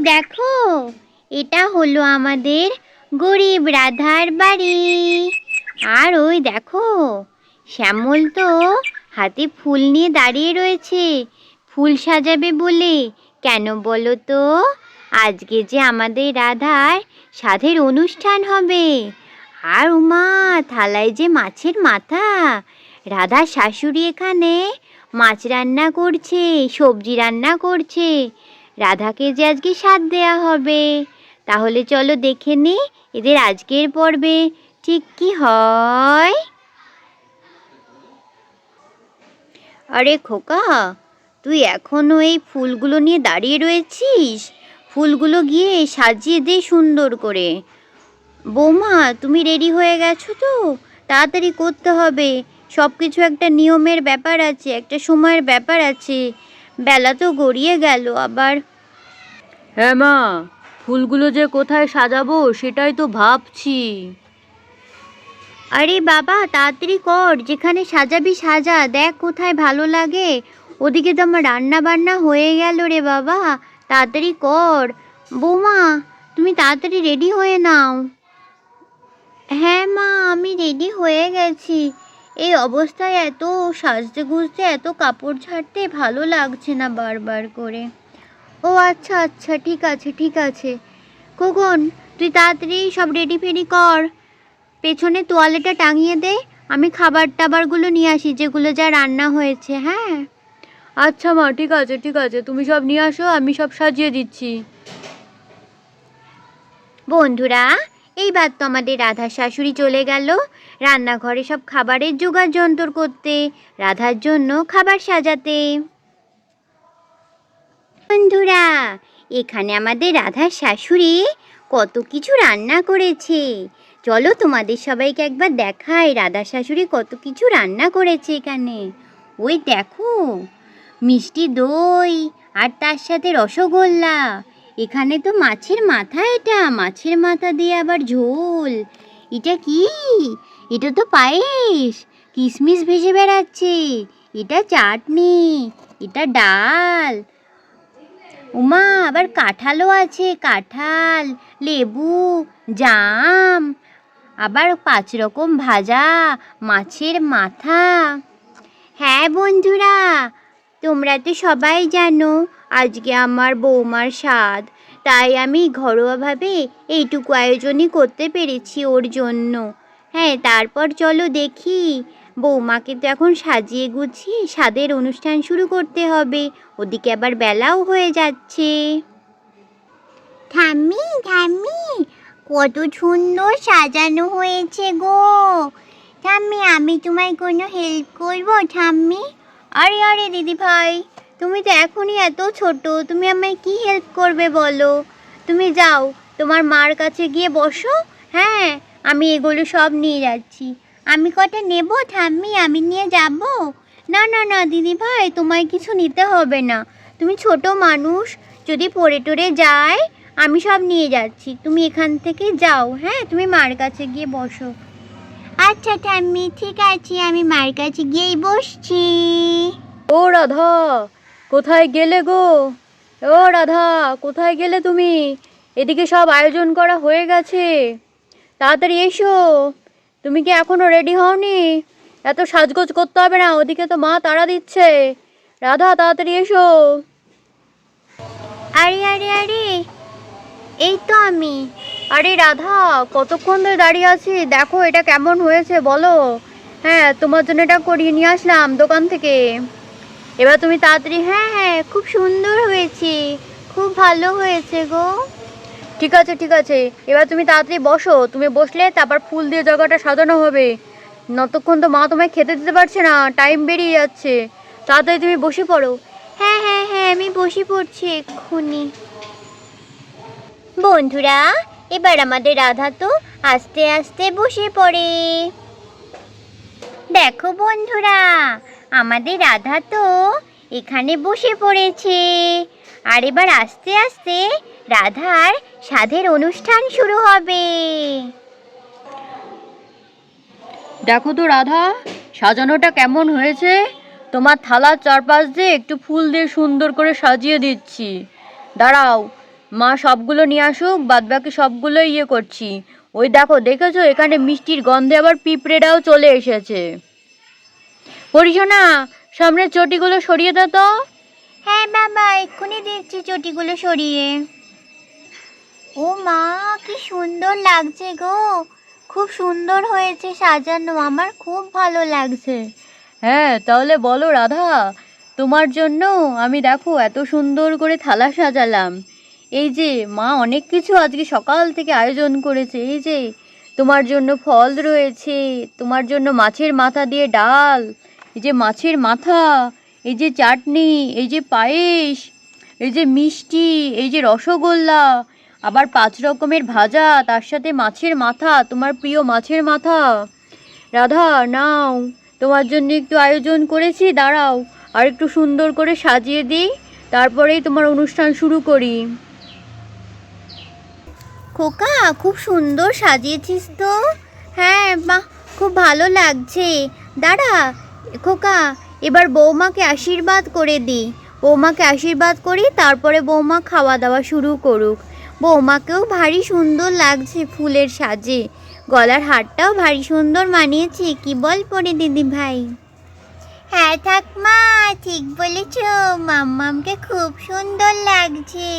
দেখো, এটা হলো আমাদের গরিব রাধার বাড়ি। আর ওই দেখো, শ্যামল তো হাতে ফুল নিয়ে দাঁড়িয়ে রয়েছে ফুল সাজাবে বলে। কেন বলো তো? আজকে যে আমাদের রাধার সাধের অনুষ্ঠান হবে। আর উমা, থালায় যে মাছের মাথা! রাধার শাশুড়ি এখানে মাছ রান্না করছে, সবজি রান্না করছে। রাধাকে যে আজকে সাধ দেয়া হবে। তাহলে চলো দেখে নি এদের আজকের পর্বে ঠিক কি হয়। আরে খোকা, তুই এখনো এই ফুলগুলো নিয়ে দাঁড়িয়ে রয়েছিস? ফুলগুলো গিয়ে সাজিয়ে দে সুন্দর করে। বৌমা, তুমি রেডি হয়ে গেছো তো? তাড়াতাড়ি করতে হবে, সব কিছু একটা নিয়মের ব্যাপার আছে, একটা সময়ের ব্যাপার আছে। বেলা তো গড়িয়ে গেল আবার। হ্যাঁ মা, ফুলগুলো যে কোথায় সাজাবো সেটাই তো ভাবছি। আরে বাবা, তাড়াতাড়ি কর, যেখানে সাজাবি সাজা, দেখ কোথায় ভালো লাগে। ওদিকে তো আমার রান্না বান্না হয়ে গেল রে বাবা, তাড়াতাড়ি কর। বৌমা, তুমি তাড়াতাড়ি রেডি হয়ে নাও। হ্যাঁ মা, আমি রেডি হয়ে গেছি। এই অবস্থায় এত সাজতে গুজতে, এত কাপড় ছাড়তে ভালো লাগছে না বারবার করে। ও আচ্ছা আচ্ছা, ঠিক আছে ঠিক আছে। খোকন, তুই তাড়াতাড়ি সব রেডি ফেডি কর, পেছনে তোয়ালেটা টাঙিয়ে দে। আমি খাবার টাবারগুলো নিয়ে আসি, যেগুলো যা রান্না হয়েছে। হ্যাঁ আচ্ছা মা, ঠিক আছে ঠিক আছে, তুমি সব নিয়ে আসো, আমি সব সাজিয়ে দিচ্ছি। বন্ধুরা, এইবার তো আমাদের রাধার শাশুড়ি চলে গেল রান্নাঘরে সব খাবারের জোগাড় যন্ত্র করতে, রাধার জন্য খাবার সাজাতে। বন্ধুরা, এখানে আমাদের রাধার শাশুড়ি কত কিছু রান্না করেছে। চলো তোমাদের সবাইকে একবার দেখাই রাধার শাশুড়ি কত কিছু রান্না করেছে এখানে। ওই দেখো, মিষ্টি দই আর তার সাথে রসগোল্লা। এখানে তো মাছের মাথা, এটা মাছের মাথা দিয়ে আবার ঝোল। এটা কি? এটা তো পায়েস, কিশমিশ ভেসে বেড়াচ্ছে। এটা চাটনি, এটা ডাল। উমা, আবার কাঁঠালও আছে, কাঁঠাল, লেবু, জাম, আবার 5 রকম ভাজা, মাছের মাথা। হ্যাঁ বন্ধুরা, তোমরা তো সবাই জানো আজকে আমার বৌমার স্বাদ, তাই আমি ঘরোয়াভাবে এইটুকু আয়োজনই করতে পেরেছি ওর জন্য। হ্যাঁ, তারপর চলো দেখি, বৌমাকে তো এখন সাজিয়ে গুছিয়ে স্বাদের অনুষ্ঠান শুরু করতে হবে। ওদিকে আবার বেলাও হয়ে যাচ্ছে। ঠাম্মি ঠাম্মি, কত সুন্দর সাজানো হয়েছে গো। ঠাম্মি, আমি তোমায় কোনো হেল্প করবো ঠাম্মি? আরে আরে দিদি ভাই, তুমি তো এখনই এত ছোট, তুমি আমায় কি হেল্প করবে বলো? তুমি যাও, তোমার মার কাছে গিয়ে বসো। হ্যাঁ, আমি এগুলো সব নিয়ে যাচ্ছি। আমি কটা নেব ঠাম্মি? আমি নিয়ে যাব? না না না দিদি ভাই, তোমায় কিছু নিতে হবে না। তুমি ছোট মানুষ, যদি পড়ে টরে যায়, আমি সব নিয়ে যাচ্ছি। তুমি এখান থেকে যাও। হ্যাঁ, তুমি মার কাছে গিয়ে বসো। আচ্ছা ঠাম্মি, ঠিক আছে, আমি মার কাছে গিয়েই বসছি। ও রাধা, কোথায় গেলে গো? ও রাধা, কোথায় গেলে তুমি? এদিকে সব আয়োজন করা হয়ে গেছে, তাড়াতাড়ি এসো। তুমি কি এখনো রেডি হওনি? এত সাজগোজ করতে হবে না, ওদিকে তো মা তাড়া দিচ্ছে। রাধা, তাড়াতাড়ি এসো। আরে আরে আরে, এই তো আমি। আরে রাধা, কতক্ষণ ধরে দাঁড়িয়ে আছি, দেখো এটা কেমন হয়েছে বলো। হ্যাঁ, তোমার জন্য এটা করিয়ে নিয়ে আসলাম দোকান থেকে। এবার তুমি তাড়াতাড়ি। হ্যাঁ হ্যাঁ, খুব সুন্দর হয়েছে, খুব ভালো হয়েছে গো। ঠিক আছে ঠিক আছে, এবার তুমি তাড়াতাড়ি বসো। তুমি বসলে তারপর ফুল দিয়ে জায়গাটা সাজানো হবে। নতক্ষণ তো মা তোমায় খেতে দিতে পারছে না, টাইম বেরিয়ে যাচ্ছে। তাড়াতাড়ি তুমি বসে পড়ো। হ্যাঁ হ্যাঁ হ্যাঁ, আমি বসে পড়ছি এক্ষুনি। বন্ধুরা, এবার আমাদের রাধা তো আস্তে আস্তে বসে পড়ে। দেখো বন্ধুরা, আমাদের রাধা তো এখানে বসে পড়েছে। আর এবার আস্তে আস্তে রাধার সাধের অনুষ্ঠান শুরু হবে। দেখো তো রাধা, সাজানোটা কেমন হয়েছে। তোমার থালার চারপাশ দিয়ে একটু ফুল দিয়ে সুন্দর করে সাজিয়ে দিচ্ছি। দাঁড়াও, মা সবগুলো নিয়ে আসুক, বাদবাকি সবগুলো ইয়ে করছি। ওই দেখো, দেখেছো এখানে মিষ্টির গন্ধে আবার পিঁপড়েরাও চলে এসেছে। পরিশোনা, সামনের চটিগুলো সরিয়ে দাও তো। হ্যাঁ বাবা, এক্ষুনি দিচ্ছি চটিগুলো সরিয়ে। ও মা, কি সুন্দর লাগছে গো, খুব সুন্দর হয়েছে সাজানো, আমার খুব ভালো লাগছে। হ্যাঁ, তাহলে বলো রাধা, তোমার জন্য আমি দেখো এত সুন্দর করে থালা সাজালাম। এই যে মা অনেক কিছু আজকে সকাল থেকে আয়োজন করেছে। এই যে তোমার জন্য ফল রয়েছে, তোমার জন্য মাছের মাথা দিয়ে ডাল, এই যে মাছের মাথা, এই যে চাটনি, এই যে পায়েস, এই যে মিষ্টি, এই যে রসগোল্লা, আবার 5 রকমের ভাজা, তার সাথে মাছের মাথা, তোমার প্রিয় মাছের মাথা। রাধা নাও, তোমার জন্য একটু আয়োজন করেছি, দাঁড়াও আর একটু সুন্দর করে সাজিয়ে দিই, তারপরেই তোমার অনুষ্ঠান শুরু করি। খোকা, খুব সুন্দর সাজিয়েছিস তো। হ্যাঁ বাহ, খুব ভালো লাগছে। দাঁড়া খোকা, এবার বৌমাকে আশীর্বাদ করে দিই। বৌমাকে আশীর্বাদ করি, তারপরে বৌমা খাওয়া দাওয়া শুরু করুক। বৌমাকেও ভারী সুন্দর লাগছে ফুলের সাজে, গলার হারটাও ভারী সুন্দর মানিয়েছে, কি বল পরে দিদি ভাই? হ্যাঁ ঠাকমা, ঠিক বলেছ, মাম্মামকে খুব সুন্দর লাগছে।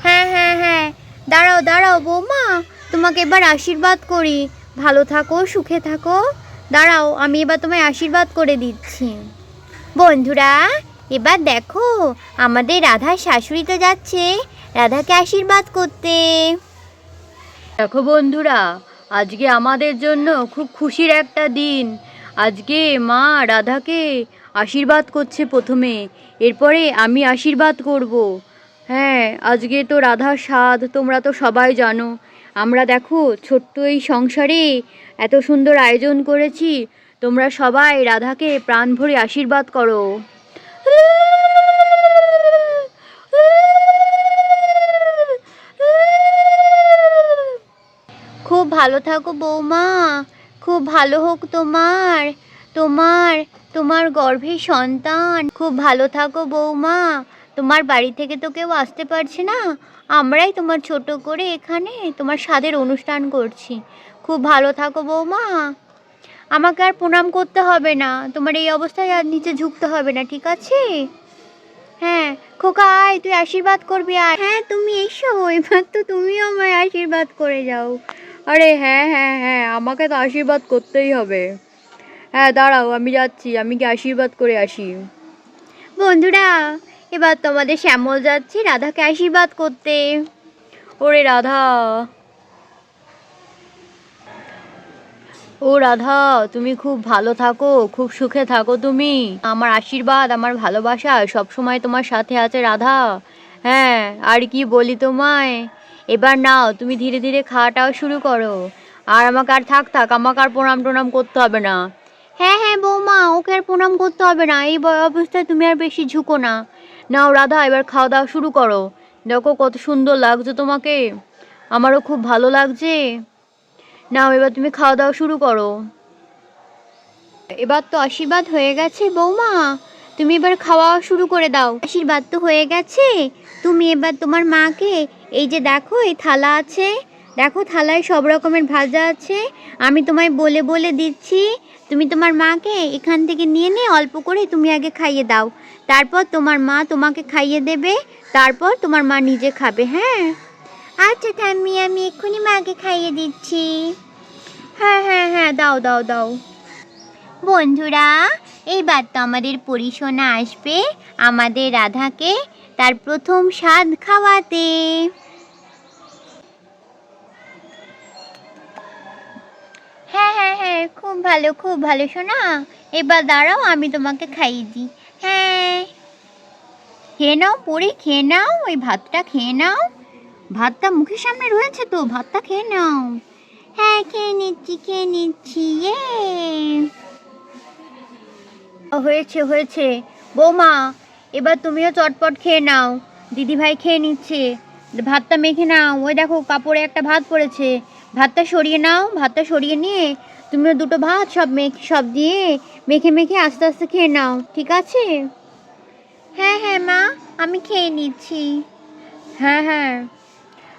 হ্যাঁ হ্যাঁ হ্যাঁ, দাঁড়াও দাঁড়াও বৌমা, তোমাকে এবার আশীর্বাদ করি। ভালো থাকো, সুখে থাকো। দাঁড়াও, আমি এবার তোমায় আশীর্বাদ করে দিচ্ছি। বন্ধুরা, এবার দেখো, আমাদের রাধার শাশুড়ি তো যাচ্ছে রাধাকে আশীর্বাদ করতে। দেখো বন্ধুরা, আজকে আমাদের জন্য খুব খুশির একটা দিন। আজকে মা রাধাকে আশীর্বাদ করছে প্রথমে, এরপরে আমি আশীর্বাদ করব। হ্যাঁ, আজকে তো রাধার স্বাদ তোমরা তো সবাই জানো। আমরা দেখো ছোট্ট এই সংসারে এত সুন্দর আয়োজন করেছি, তোমরা সবাই রাধাকে প্রাণ ভরে আশীর্বাদ করো। খুব ভালো থাকো বৌমা, খুব ভালো হোক তোমার তোমার তোমার গর্ভে সন্তান। খুব ভালো থাকো বৌমা, তোমার বাড়ি থেকে তো কেউ আসতে পারছে না, আমরাই তোমার ছোট করে এখানে তোমার স্বাদের অনুষ্ঠান করছি। খুব ভালো থাকো বৌমা, আমাকে আর প্রণাম করতে হবে না, তোমার এই অবস্থায় আর নিচে ঝুঁকতে হবে না, ঠিক আছে? হ্যাঁ খোকা, আয়, তুই আশীর্বাদ করবি, আয়। হ্যাঁ তুমি এসো, এবার তো তুমিও আমায় আশীর্বাদ করে যাও। আরে হ্যাঁ হ্যাঁ হ্যাঁ, আমাকে তো আশীর্বাদ করতেই হবে। হ্যাঁ দাঁড়াও, আমি যাচ্ছি, আমি কি আশীর্বাদ করে আসি। বন্ধুরা, এবার তোমাদের শ্যামল যাচ্ছে রাধাকে আশীর্বাদ করতে। ওরে রাধা, ও রাধা, তুমি খুব ভালো থাকো, খুব সুখে থাকো তুমি। আমার আশীর্বাদ, আমার ভালোবাসা সব সময় তোমার সাথে আছে রাধা। হ্যাঁ, আর কি বলি তোমায়, এবার নাও তুমি ধীরে ধীরে খাওয়াটাও শুরু করো। আর আমাকে আর থাক, আমাকে আর প্রণাম টনাম করতে হবে না। হ্যাঁ হ্যাঁ বৌমা, ওকে আর প্রণাম করতে হবে না, এই অবস্থায় তুমি আর বেশি ঝুঁকো না। নাও রাধা, এবার খাওয়া দাওয়া শুরু করো। দেখো কত সুন্দর লাগছে তোমাকে, আমারও খুব ভালো লাগছে। নাও এবার তুমি খাওয়া দাওয়া শুরু করো। এবার তো আশীর্বাদ হয়ে গেছে বৌমা, তুমি এবার খাওয়া শুরু করে দাও। আশীর্বাদ তো হয়ে গেছে, তুমি এবার তোমার মাকে, এই যে দেখো এই থালা আছে, দেখো থালায় সব রকমের ভাজা আছে, আমি তোমায় বলে বলে দিচ্ছি, তুমি তোমার মাকে এখান থেকে নিয়ে নিয়ে অল্প করে তুমি আগে খাইয়ে দাও, তারপর তোমার মা তোমাকে খাইয়ে দেবে, তারপর তোমার মা নিজে খাবে। হ্যাঁ আচ্ছা ঠাম্মি, আমি এক্ষুনি মাকে খাইয়ে দিচ্ছি। হ্যাঁ হ্যাঁ হ্যাঁ, দাও দাও দাও। বন্ধুরা, এইবার তো আমাদের পরিশোনা আসবে আমাদের রাধাকে তার প্রথম স্বাদ খাওয়াতে। হ্যাঁ হ্যাঁ হ্যাঁ, খুব ভালো খুব ভালো সোনা, এবার দাঁড়াও আমি তোমাকে খাইয়ে দিই। হ্যাঁ, খেয়ে নাও পরি, খেয়ে নাও, ওই ভাতটা খেয়ে নাও, ভাতটা মুখের সামনে রয়েছে তো, ভাতটা খেয়ে নাও। হ্যাঁ খেয়ে নিচ্ছি ইয়ে। হয়েছে হয়েছে বৌমা, এবার তুমিও চটপট খেয়ে নাও, দিদিভাই খেয়ে নিচ্ছে। ভাতটা মেখে নাও, ওই দেখো কাপড়ে একটা ভাত পড়েছে, ভাতটা সরিয়ে নাও, ভাতটা সরিয়ে নিয়ে তুমিও দুটো ভাত সব দিয়ে মেখে মেখে আস্তে আস্তে খেয়ে নাও, ঠিক আছে? হ্যাঁ হ্যাঁ মা, আমি খেয়ে নিচ্ছি। হ্যাঁ হ্যাঁ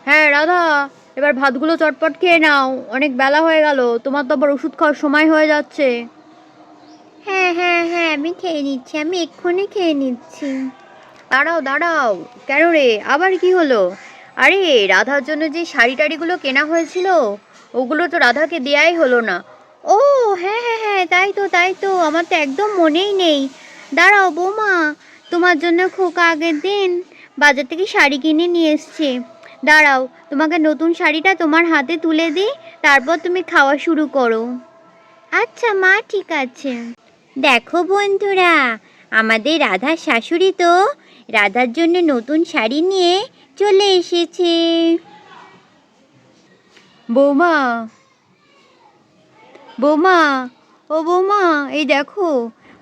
হ্যাঁ রাধা, এবার ভাতগুলো চটপট খেয়ে নাও, অনেক বেলা হয়ে গেল, তোমার তো আবার ওষুধ খাওয়ার সময় হয়ে যাচ্ছে। হ্যাঁ হ্যাঁ হ্যাঁ, আমি খেয়ে নিচ্ছি, আমি এক্ষুনি খেয়ে নিচ্ছি। দাঁড়াও দাঁড়াও, কেন রে, আবার কি হলো? আরে রাধার জন্য যে শাড়ি টাড়িগুলো কেনা হয়েছিল, ওগুলো তো রাধাকে দেয়াই হলো না। ও হ্যাঁ হ্যাঁ হ্যাঁ, তাই তো, আমার তো একদম মনেই নেই। দাঁড়াও বৌমা, তোমার জন্য খোকা আগের দিন বাজার থেকে শাড়ি কিনে নিয়ে এসছে। দাঁড়াও, তোমাকে নতুন শাড়িটা তোমার হাতে তুলে দিই, তারপর তুমি খাওয়া শুরু করো। আচ্ছা মা, ঠিক আছে। দেখো বন্ধুরা, আমাদের রাধার শাশুড়ি তো রাধার জন্য নতুন শাড়ি নিয়ে চলে এসেছে। বৌমা, বৌমা, ও বৌমা, এই দেখো,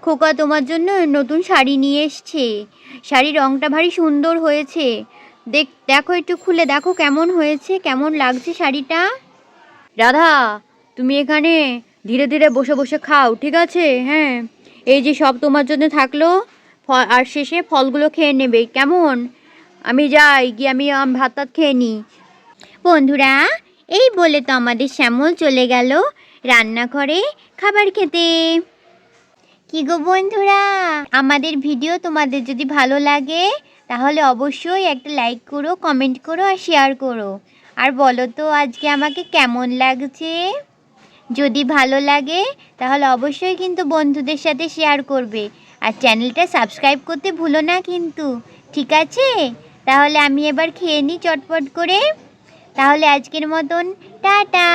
খোকা তোমার জন্য নতুন শাড়ি নিয়ে এসছে। শাড়ির রঙটা ভারী সুন্দর হয়েছে। দেখো, একটু খুলে দেখো কেমন হয়েছে, কেমন লাগছে শাড়িটা। রাধা, তুমি এখানে ধীরে ধীরে বসে বসে খাও, ঠিক আছে? হ্যাঁ, এই যে সব তোমার জন্য থাকলো, আর শেষে ফলগুলো খেয়ে নেবে, কেমন? আমি যাই, গিয়ে আমি ভাত টাত খেয়ে নিই। বন্ধুরা, এই বলে তো আমাদের শ্যামল চলে গেল রান্নাঘরে খাবার খেতে। কি গো বন্ধুরা, আমাদের ভিডিও তোমাদের যদি ভালো লাগে তাহলে অবশ্যই একটা লাইক করো, কমেন্ট করো আর শেয়ার করো। আর বলো তো আজকে আমাকে কেমন লাগছে। যদি ভালো লাগে তাহলে অবশ্যই কিন্তু বন্ধুদের সাথে শেয়ার করবে। আর চ্যানেলটা সাবস্ক্রাইব করতে ভুলো না কিন্তু, ঠিক আছে? তাহলে আমি এবার খেয়ে নিই চটপট করে। তাহলে আজকের মতন টাটা।